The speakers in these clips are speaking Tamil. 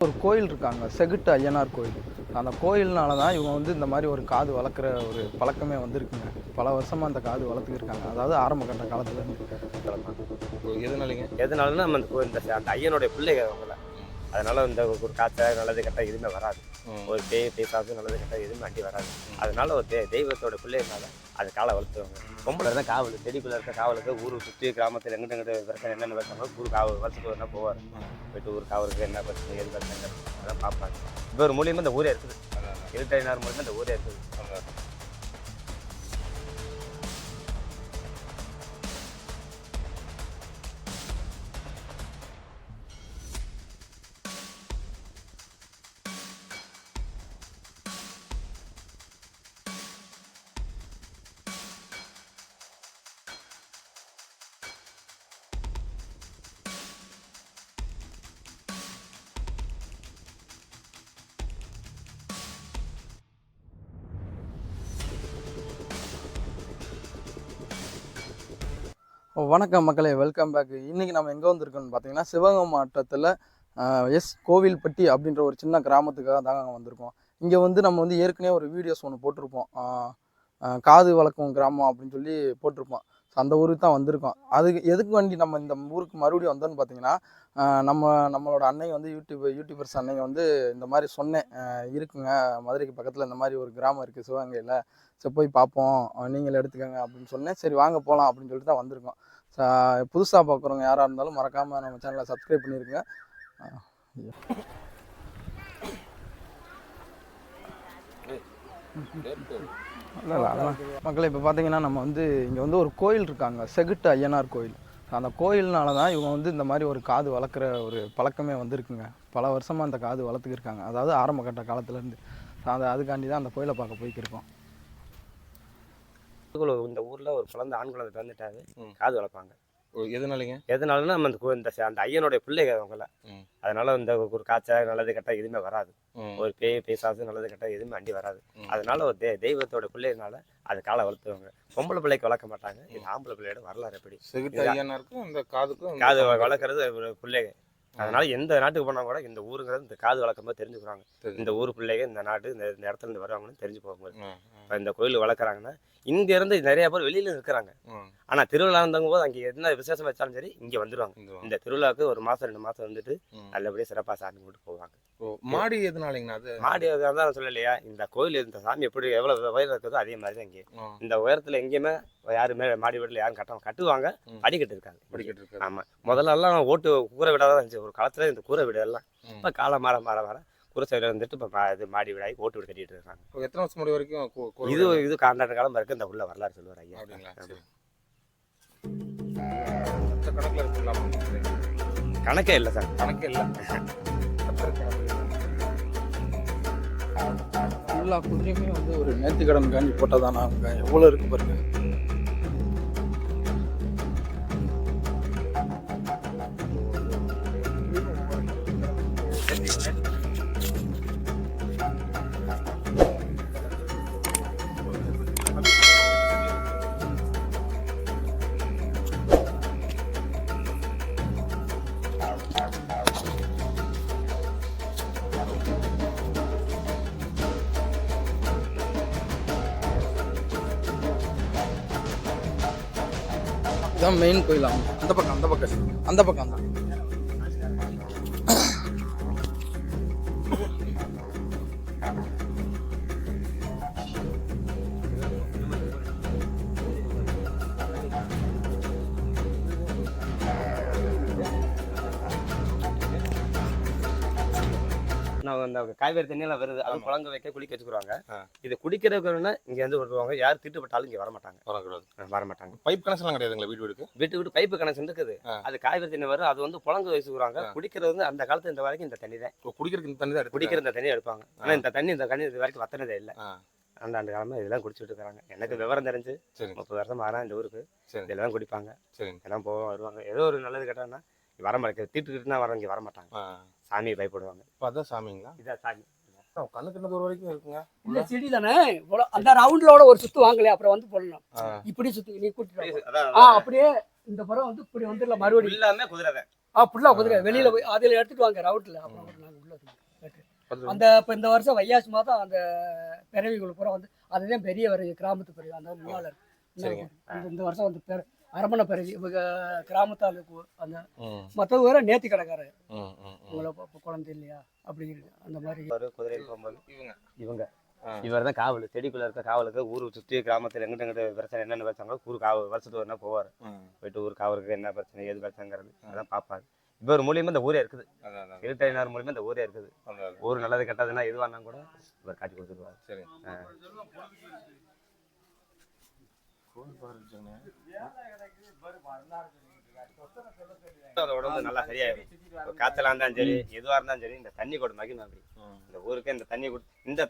ஒரு கோயில் இருக்காங்க, செகுட்டு ஐயனார் கோயில். அந்த கோயில்னால தான் இவங்க வந்து இந்த மாதிரி ஒரு காது வளர்க்குற ஒரு பழக்கமே வந்திருக்குங்க. பல வருஷமாக அந்த காது வளர்த்துக்கிருக்காங்க. அதாவது ஆரம்ப கட்ட காலத்துலேருந்து. எதனாலன்னா நம்ம அந்த ஐயனுடைய பிள்ளைங்க அவங்கள. அதனால இந்த ஒரு காய்ச்சல் நல்லது கெட்ட எதுவுமே வராது. ஒரு பேய் பேசாது நல்லது கெட்ட எதுவுமே அண்டி வராது. அதனால ஒரு தெய்வத்தோட பிள்ளைனால அது காலை வளர்த்துவாங்க. பொம்பளை தான் காவல், செடிக்குள்ள இருக்க காவலுக்கு ஊர் சுற்றி கிராமத்தில் எங்கிட்ட பிரச்சனை என்னென்ன பிரச்சனை ஊர் காவல் வருஷத்துக்கு ஒரு போவார். போயிட்டு ஊர் காவலுக்கு என்ன பிரச்சனை ஏது பிரச்சனை அதான் பார்ப்பாங்க. இவர் மூலியமாக இந்த ஊரே இருக்குது. இருட்டையினார் மூலியமாக இந்த ஊரே இருக்குது. வணக்கம் மக்களே, வெல்கம் பேக். இன்றைக்கி நம்ம எங்கே வந்திருக்கோம்னு பார்த்தீங்கன்னா, சிவகங்கை மாவட்டத்தில் கோவில்பட்டி அப்படின்ற ஒரு சின்ன கிராமத்துக்காக தாங்க வந்திருக்கோம். இங்கே வந்து நம்ம வந்து ஏற்கனவே ஒரு வீடியோஸ் ஒன்று போட்டிருப்போம், காது வளர்க்கும் கிராமம் அப்படின்னு சொல்லி போட்டிருப்போம். ஸோ அந்த ஊருக்கு தான் வந்திருக்கோம். அதுக்கு எதுக்கு வேண்டி நம்ம இந்த ஊருக்கு மறுபடியும் வந்தோன்னு பார்த்தீங்கன்னா, நம்மளோட அன்னைங்க வந்து யூடியூபர்ஸ் அன்னைங்க வந்து இந்த மாதிரி சொன்னேன், இருக்குங்க மதுரைக்கு பக்கத்தில் இந்த மாதிரி ஒரு கிராமம் இருக்குது சிவகங்கையில், சரி போய் பார்ப்போம், நீங்கள் எடுத்துக்கோங்க அப்படின்னு சொன்னேன். சரி வாங்க போகலாம் அப்படின்னு சொல்லிட்டு தான் வந்திருக்கோம். புதுசாக பார்க்குறவங்க யாராக இருந்தாலும் மறக்காமல் நம்ம சேனலை சப்ஸ்கிரைப் பண்ணியிருக்கேங்க. மக்களே, இப்போ பார்த்தீங்கன்னா நம்ம வந்து இங்கே வந்து ஒரு கோயில் இருக்காங்க, செகுட்டு ஐயனார் கோயில். அந்த கோயில்னால தான் இவங்க வந்து இந்த மாதிரி ஒரு காது வளர்க்குற ஒரு பழக்கமே வந்திருக்குங்க. பல வருஷமாக அந்த காது வளர்த்துக்கிருக்காங்க. அதாவது ஆரம்ப கட்ட காலத்துலேருந்து. அதுக்காண்டி தான் அந்த கோயிலை பார்க்க போய்க்கிருக்கோம். இந்த ஊரில் ஒரு குழந்தை ஆண் குழந்தை பிறந்துட்டாரு, காது வளர்ப்பாங்க. எதனாலன்னா நம்ம அந்த ஐயனுடைய பிள்ளைங்க அவங்கள. அதனால இந்த ஒரு காய்ச்சல் நல்லது கெட்ட எதுவுமே வராது. ஒரு பேய் பேசாது நல்லது கெட்ட எதுவுமே அண்டி வராது. அதனால ஒரு தெய்வத்தோட பிள்ளைனால அது காலை வளர்த்துவாங்க. பொம்பளை பிள்ளைக்கு வளர்க்க மாட்டாங்க. இது ஆம்பளை பிள்ளையோட வரலாறு எப்படி காது வளர்க்கறது பிள்ளைங்க. அதனால எந்த நாட்டுக்கு போனா கூட இந்த ஊருங்கிறது இந்த காது வளர்க்கும் போது தெரிஞ்சுக்கிறாங்க. இந்த ஊர் பிள்ளைங்க இந்த நாட்டு இந்த இடத்துல இருந்து வருவாங்கன்னு தெரிஞ்சு போகும்போது இந்த கோயில் வளர்க்குறாங்கன்னா இங்க இருந்து நிறைய பேர் வெளியில இருக்கிறாங்க. ஆனா திருவிழா இருந்தவங்க போது அங்கே என்ன விசேஷம் வச்சாலும் சரி இங்க வந்துருவாங்க. இந்த திருவிழாவுக்கு ஒரு மாசம் 2 மாசம் வந்துட்டு நல்லபடியா சிறப்பா சாமி கும்பிட்டு போவாங்க. மாடி எதுனாலங்கண்ணா? அது மாடி அதான் சொல்லலையா, இந்த கோயில் இந்த சாமி எப்படி எவ்வளவு உயரம் இருக்குதோ அதே மாதிரிதான் இங்கே. இந்த உயரத்துல எங்கேயுமே யாருமே மாடி வீட்டுல யாரும் கட்டுவாங்க. படிக்கட்டு இருக்காங்க. ஆமா, முதல்ல எல்லாம் ஓட்டு கூரை வீடாதான் இருந்துச்சு ஒரு காலத்துல. இந்த கூரை வீடு எல்லாம் இப்ப காலம் மாற மாற மாற கூரை சைடு வந்துட்டு இப்போ இது மாடி வீடாகி ஓட்டு வீடு கட்டிட்டு இருக்காங்க. எத்தனை வருஷம் முடி வரைக்கும் இது காண்டாண்டு காலம் இருக்கு. இந்த உள்ள வரலாறு சொல்லுவார் ஐயா. கணக்கே இல்லை சார், கணக்கே இல்லை. எல்லா குதிரையுமே வந்து ஒரு நேர்த்திக்கடன் காஞ்சி போட்டதானா அவங்க எவ்வளோ இருக்கு பாருங்க. இதுதான் மெயின் கோயில். அந்த பக்கம் தான். அந்த காய்கறி தண்ணியெல்லாம் வருது, அது குழம்பு வைக்க குளிக்க வச்சுக்குவாங்க. இது குடிக்கிறதுக்கு இங்க வந்து வருவாங்க. யார் திட்டுப்பட்டாலும் இங்க வரமாட்டாங்க. பைப் கனெக்ஷன் கிடையாதுங்களா? வீட்டு பைப்பு கனெக்ஷன் இருக்குது. அது காய்கறி தண்ணி வரும், அது வந்து புழங்கு வச்சுக்குறாங்க. குடிக்கிறது வந்து அந்த காலத்துல இந்த வரைக்கும் இந்த தண்ணி தான். குடிக்கிற இந்த தண்ணி எடுப்பாங்க. ஆனா இந்த தண்ணி இது வரைக்கும் வத்தினதே இல்லை. ஆண்டாண்டு காலமா இதெல்லாம் குடிச்சுட்டு இருக்காங்க. எனக்கு விவரம் தெரிஞ்சு 30 வருஷம் ஆனா இந்த ஊருக்கு இதெல்லாம் குடிப்பாங்க. எல்லாம் போவோம் வருவாங்க. ஏதோ ஒரு நல்லது கேட்டாங்கன்னா வர மாட்டேங்க. தீட்டுக்கிட்டுனா இங்க வரமாட்டாங்க. சாமியை பயப்படுவாங்க. அதான் சாமிங்களா? இதான் சாமி. கண்ணுக்கு என்ன தூரம் வரைக்கும் இருக்குங்க? இந்த செடி தானே அந்த ரவுண்ட்லோட ஒரு சுத்து வாங்கலையே, அப்புறம் வந்து போடணும். இப்படி சுத்து நீ கூட்டிட்டு அப்படியே இந்த படம் வந்து இப்படி வந்துடல. மறுபடியும் எல்லாமே குதிரை ஃபுல்லா குதிரை வெளியில போய் அதில் எடுத்துட்டு வாங்க ரவுட்ல அப்புறம் நாங்கள் உள்ள இருக்கோம். அந்த இப்போ இந்த வருஷம் வையாசி மாதம் அந்த பிறவிகள் பூரா வந்து அதுதான் பெரிய பிறவி, கிராமத்து பிறவி அந்த முன்னால இருக்கு. இந்த வருஷம் வந்து அரமணை பிறவி இவங்க கிராமத்தாளுக்கு அந்த மற்றது வேற நேர்த்தி கடைக்காரர் உங்களை குழந்தை இல்லையா அப்படிங்கிறது அந்த மாதிரி குதிரையில் போகும்போது இவங்க இவர் தான் காவல், செடிக்குள்ள இருக்க காவலுக்கு ஊர் சுற்றி கிராமத்தில் எங்கிட்ட பிரச்சனை என்னென்ன பிரச்சனை ஊர் காவல் வருஷத்துக்கு ஒரு நாள் போவார். போயிட்டு ஊர் காவலுக்கு என்ன பிரச்சனை ஏது பிரச்சனைங்கிறது அதான் பார்ப்பாரு. இவர் மூலியமா இந்த ஊரே இருக்குது, இருட்டாயினார் மூலியமா இந்த ஊரே இருக்குது. ஊர் நல்லது கெட்டதுன்னா எதுவானா கூட இவர் காட்டி கொடுத்துருவார். சரி உடம்பு நல்லா சரியாயிடும். காய்ச்சலா இருந்தாலும் சரி எதுவா இருந்தாலும் சரி இந்த தண்ணி கூட மகிமை அப்படி. இந்த ஊருக்கு இந்த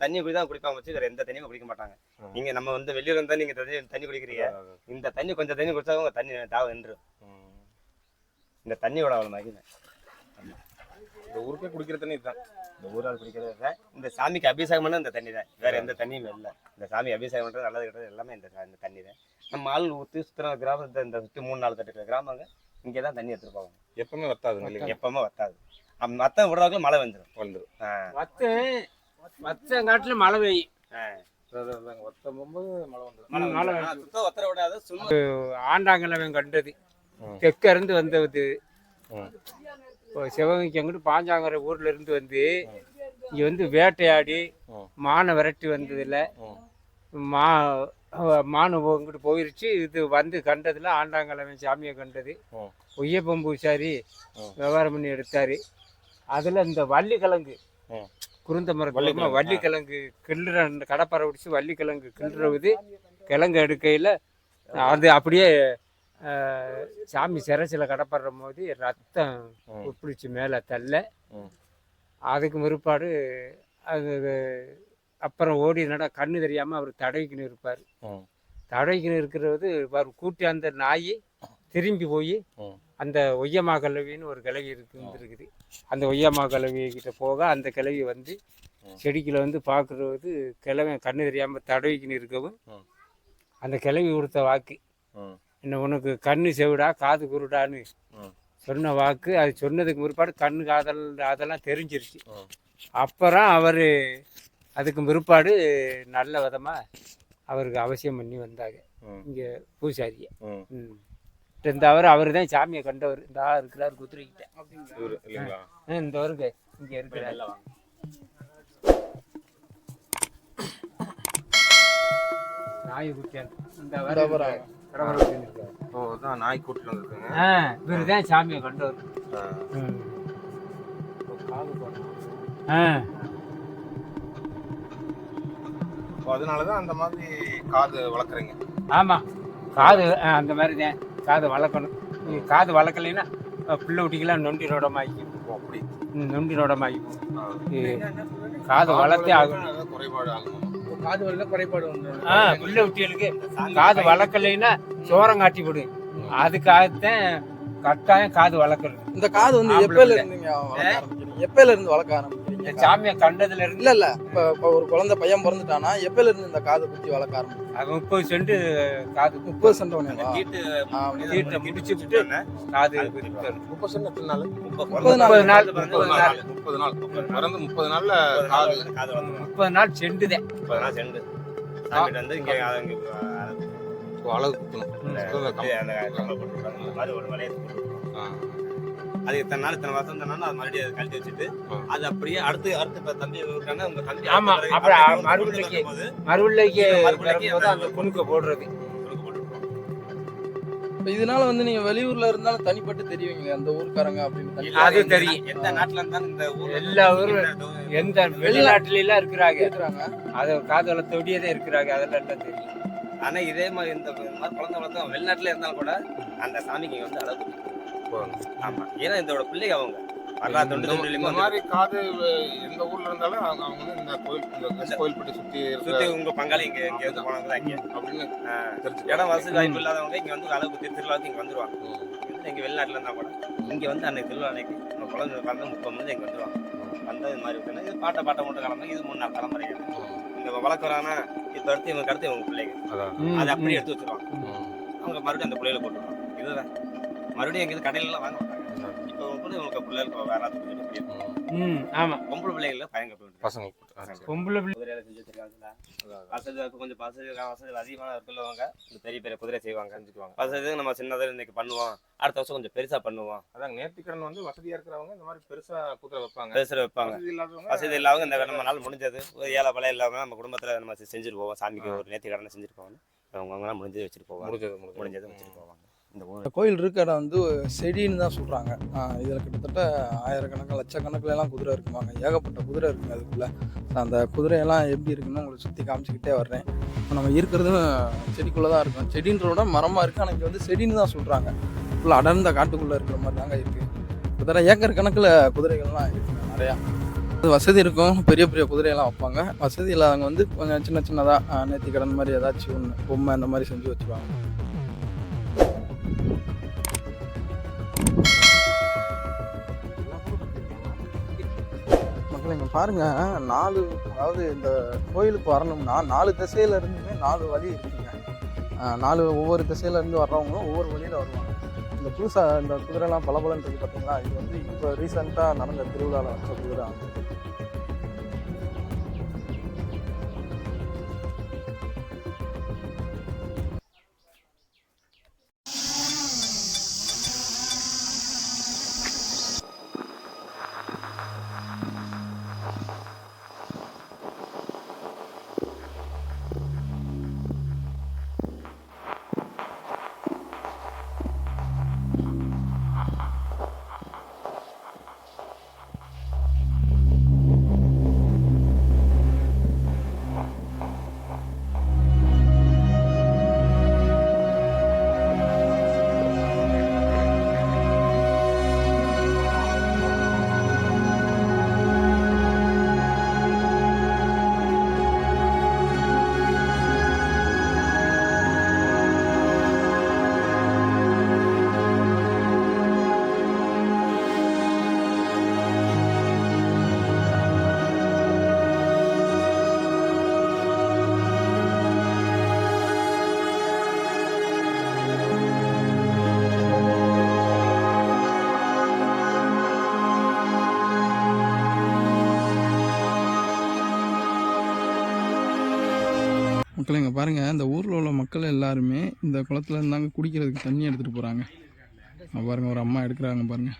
தண்ணி குடி தான் குடிப்பாங்க வச்சு வேற எந்த தண்ணியும் குடிக்க மாட்டாங்க. நீங்க நம்ம வந்து வெளியூர் இருந்தா நீங்க தண்ணி குடிக்கிறீங்க, இந்த தண்ணி கொஞ்சம் தண்ணி குடிச்சா உங்க தண்ணி தாவம் நின்று. இந்த தண்ணியோட அவ்வளவு மகிமை. இந்த ஊருக்கே குடிக்கிற தண்ணி தான், இந்த ஊரால் குடிக்கிறது இந்த சாமிக்கு அபிஷேகம் பண்ண இந்த தண்ணி தான், வேற எந்த தண்ணியும் இல்லை. இந்த சாமி அபிஷேகம் பண்றது நல்லது கெட்டது எல்லாமே இந்த தண்ணி தான். நம்ம ஆள் ஊற்றி சுற்றுற கிராமத்தை இந்த சுற்றி 3-4 தட்டு கிராமங்க இங்கே தான் தண்ணி எடுத்துட்டு போவாங்க. எப்பவுமே வத்தாது, எப்பவுமே வத்தாது. மற்ற விடுறாங்களும் மழை வந்துடும். வத்த காட்டுல மழை பெய்யும், ஒத்தர விடாது. ஆண்டாங்கிழவன் கண்டது தெற்க இருந்து வந்தது. சிவகங்கைக்கு அங்கிட்டு பாஞ்சாங்கரை ஊர்ல இருந்து வந்து இங்க வந்து வேட்டையாடி மானை விரட்டி வந்ததுல மானு இங்கிட்டு போயிருச்சு. இது வந்து கண்டதுல ஆண்டாங்கிழவன் சாமியை கண்டது. ஒய்யப்பன் பூசாரி விவகாரம் பண்ணி எடுத்தாரு. அதுல இந்த வள்ளிக்கிழங்கு குருந்த மரத்துல வள்ளிக்கிழங்கு கிண்டுற கடப்பறை பிடிச்சி வள்ளிக்கிழங்கு கிண்டுறது கிழங்கு எடுக்கையில அது அப்படியே சாமி சிரசில கடப்படுற போது ரத்தம் உப்பிடிச்சு மேலே தள்ள. அதுக்கு முற்பாடு அது அப்புறம் ஓடி கண்ணு தெரியாமல் அவர் தடவிக்கின்னு இருப்பார். தடவிக்கின்னு இருக்கிறது அவர் கூட்டி அந்த நாய் திரும்பி போய் அந்த ஒய்யமா கிழவின்னு ஒரு கிழவி இருக்குது. அந்த ஒய்யமா கிழவி கிட்ட போக அந்த கிழவி வந்து செடிக்கில் வந்து பார்க்குறது கிழவன் கண்ணு தெரியாமல் தடவிக்கின்னு இருக்கவும் அந்த கிழவி கொடுத்த வாக்கு என்ன உனக்கு கண்ணு செவிடா காது குருடான்னு சொன்ன வாக்கு. அது சொன்னதுக்கு முற்பாடு கண்ணு காதல் அதெல்லாம் தெரிஞ்சிருச்சு. அப்புறம் அவர் அதுக்கு முற்பாடு நல்ல விதமாக அவருக்கு அவசியம் பண்ணி வந்தாங்க இங்கே பூசாரிய. இந்த அவர் தான் சாமியை கண்டவர். இந்த இருக்கிறார் குதிரைக்கிட்ட இந்த அவருக்கு இங்கே இருக்கிறார். நாய் குட்டியார் இந்த நாய் கூட்டிட்டு வந்துருக்காங்க. இவரு தான் சாமியை கண்டவர். அதனாலதான் அந்த மாதிரி காது வளர்க்குறீங்க. ஆமா காது அந்த மாதிரி தான் காது வளர்க்கணும். காது வளர்க்கலைன்னா பிள்ளை குட்டிக்கெல்லாம் நொண்டி ரோடமாக்கி அப்படி நொண்டி ரோடமாக்கி காது வளர்த்தே ஆகும். குறைபாடு ஆகும். காது வலில குறைபாடு வந்து பிள்ளை குட்டிகளுக்கு காது வளர்க்கலைன்னா சோரம் காட்டி விடும். அதுக்காகத்தான் கட்டாயம் காது வளர்க்கறது. இந்த காது வந்து எப்பயில இருந்து வளர்க்க ஆரம்பிக்கிறீங்க? சாமியை கண்டதுல இருந்து இல்ல இப்ப ஒரு குழந்தை பையன் பிறந்துட்டானா எப்பயில இருந்து இந்த காது குத்தி வளர்க்க ஆரம்பிச்சு? 30 சென்ட் காது 30 சென்ட் தீட்டை முடிச்சு விட்டு காது 30 சென்ட் நாள் 30 நாள் 30 நாள் பிறந்து 30 நாள்ல காது 30 நாள் செண்டுதேன். 30 நாள் செண்டு சாமி வந்து இங்கே அழகு குத்தணும். அது இத்தனை நாள் இத்தனை வருஷம் தானே அது மறுபடியும் அதை கழட்டி வச்சுட்டு அது அப்படியே அடுத்து இப்ப தம்பி இருக்காங்க உங்க தம்பி. ஆமா அப்புறம் மறுவில்லைக்கு அந்த குணுக்க போடுறது. இதனால வந்து நீங்க வெளியூர்ல இருந்தாலும் தனிப்பட்டு தெரியுவீங்க அந்த ஊர்க்காரங்க அப்படின்னு. அது தெரியும். எந்த நாட்டுல இருந்தாலும் இந்த எல்லா ஊரும் எந்த வெளிநாட்டுல எல்லாம் இருக்கிறாங்க. அது காது வளர்த்தோடியதான் இருக்கிறாங்க. அதெல்லாம் எல்லாம் தெரியும். ஆனா இதே மாதிரி இந்த மாதிரி குழந்தை வளர்த்தவங்க வெளிநாட்டுல இருந்தாலும் கூட அந்த சாமிக்கு வந்து அழகு. ஆமா ஏன்னா இதோட பிள்ளைங்க அவங்க இந்த மாதிரி காது எந்த ஊர்ல இருந்தாலும் அவங்க வந்து இந்த கோயில்பட்டி சுத்தி உங்க பங்காளி இங்க இருந்து போனவங்க இங்க அப்படின்னு இடம் வசதி வாய்ப்பு இல்லாதவங்க இங்க வந்து அளவு குத்தி திருவிழாவுக்கு இங்க வந்துருவாங்க. இங்க வெளிநாட்டுல இருந்தா கூட இங்க வந்து அன்னைக்கு திருவிழா அன்னைக்கு நம்ம குழந்தை பிறந்த 30 மணி இங்க வந்துருவாங்க. வந்தா இது மாதிரி இருக்குன்னா இது பாட்டை மட்டும் கிளம்பி இது 3-4 தலைமுறை இங்க வளர்க்குறாங்கன்னா இப்ப அடுத்து இவங்க கடத்து இவங்க பிள்ளைங்க அதை அப்படியே எடுத்து வச்சிருவாங்க. அவங்க மறுபடியும் அந்த பிள்ளைகளை போட்டுருவாங்க. இதுதான் மறுபடியும் எங்கேயும் கடையில எல்லாம் வாங்க மாட்டாங்க. இப்போ கூட இவங்களுக்கு பிள்ளைகளுக்கு வேற ஆமா பொம்பளை பிள்ளைகள பையன் கப்பல் பசங்க பொம்பளை குதிரையில செஞ்சு வச்சிருக்காங்களா வசதி கொஞ்சம் வசதி அதிகமாக இருக்கிறவங்க இந்த பெரிய பெரிய குதிரை செய்வாங்க செஞ்சுக்குவாங்க வசதி நம்ம சின்னதாக இன்னைக்கு பண்ணுவோம் அடுத்த வருஷம் கொஞ்சம் பெருசா பண்ணுவோம் அதான் நேர்த்திக்கடன் வந்து வசதியா இருக்கிறவங்க இந்த மாதிரி பெருசா குதிரை வைப்பாங்க. பெருசா வைப்பாங்க. வசதி இல்லாதவங்க இந்த நம்ம நாள் முடிஞ்சது ஒரு ஏழை பழைய இல்லாம நம்ம குடும்பத்துல நம்ம செஞ்சுட்டு போவோம். சாமிக்கு ஒரு நேர்த்தி கடனை செஞ்சுட்டு போவோம். அவங்க முடிஞ்சது வச்சுட்டு போவாங்க. முடிஞ்சது வச்சுட்டு போவாங்க. இந்த கோயில் இருக்க இடம் வந்து செடின்னு தான் சொல்கிறாங்க. இதில் கிட்டத்தட்ட ஆயிரக்கணக்கில் லட்சக்கணக்கில் எல்லாம் குதிரை இருக்குமாங்க. ஏகப்பட்ட குதிரை இருக்குங்க அதுக்குள்ளே. அந்த குதிரையெல்லாம் எப்படி இருக்குன்னு உங்களுக்கு சுற்றி காமிச்சிக்கிட்டே வர்றேன். இப்போ நம்ம இருக்கிறதும் செடிக்குள்ளே தான் இருக்கும். செடின்றத விட மரமாக இருக்குது. ஆனால் இங்கே வந்து செடின்னு தான் சொல்கிறாங்க. ஃபுல்லாக அடர்ந்த காட்டுக்குள்ளே இருக்கிற மாதிரி தாங்க இருக்குது. கிட்டத்தட்ட ஏக்கர் கணக்கில் குதிரைகள்லாம் இருக்குங்க நிறையா. அது வசதி இருக்கும், பெரிய பெரிய குதிரையெல்லாம் வைப்பாங்க. வசதி இல்லாதவங்க வந்து கொஞ்சம் சின்ன சின்னதாக நேர்த்தி கடன் மாதிரி ஏதாச்சும் ஒன்று பொம்மை அந்த மாதிரி செஞ்சு வச்சுருவாங்க. மக்கள் இங்கே பாருங்கள், 4 அதாவது இந்த கோயிலுக்கு வரணும்னா 4 திசையில இருந்துமே 4 வழி இருக்குங்க. 4 ஒவ்வொரு திசையில இருந்து வர்றவங்களும் ஒவ்வொரு வழியில் வருவாங்க. இந்த புதுசாக இந்த குதிரைலாம் பலபலன்னு இருக்குது பார்த்தீங்களா, இது வந்து இப்போ ரீசெண்டாக நடந்த திருவிழாவில் வச்ச குதிரை. மக்கள் இங்கே பாருங்கள், இந்த ஊரில் உள்ள மக்கள் எல்லாருமே இந்த குளத்துல இருந்தாங்க குடிக்கிறதுக்கு தண்ணி எடுத்துகிட்டு போகிறாங்க. பாருங்கள், ஒரு அம்மா எடுக்கிறாங்க பாருங்கள்.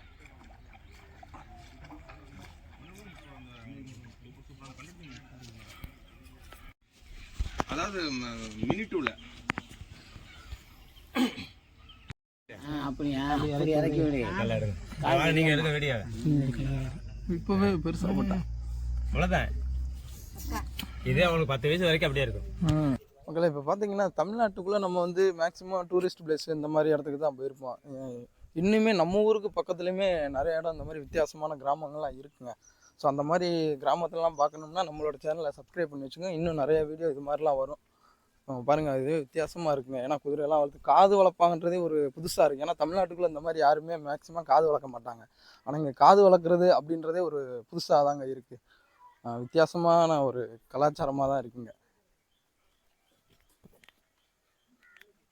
அதாவது மினிட்டுல நீங்க எடுக்க வீடியோ இப்போவே பெருசாக போட்டேன். அவ்வளோதான். இதே அவங்களுக்கு 10 வயசு வரைக்கும் அப்படியே இருக்கும். மக்களை இப்போ பார்த்தீங்கன்னா தமிழ்நாட்டுக்குள்ளே நம்ம வந்து மேக்ஸிமம் டூரிஸ்ட் பிளேஸ் இந்த மாதிரி இடத்துக்கு தான் போயிருப்போம். இன்னுமே நம்ம ஊருக்கு பக்கத்துலேயுமே நிறைய இடம் இந்த மாதிரி வித்தியாசமான கிராமங்கள்லாம் இருக்குங்க. ஸோ அந்த மாதிரி கிராமத்துலலாம் பார்க்கணும்னா நம்மளோட சேனலை சப்ஸ்கிரைப் பண்ணி வச்சுங்க. இன்னும் நிறைய வீடியோ இது மாதிரிலாம் வரும். பாருங்கள், இது வித்தியாசமாக இருக்குங்க. ஏன்னா குதிரையெல்லாம் வளர்த்து காது வளர்ப்பாங்கன்றதே ஒரு புதுசாக இருக்குது. ஏன்னா தமிழ்நாட்டுக்குள்ளே இந்த மாதிரி யாருமே மேக்ஸிமம் காது வளர்க்க மாட்டாங்க. ஆனால் இங்கே காது வளர்க்குறது அப்படின்றதே ஒரு புதுசாக தாங்க இருக்குது. வித்தியாசமான ஒரு கலாச்சாரமாக தான் இருக்குங்க.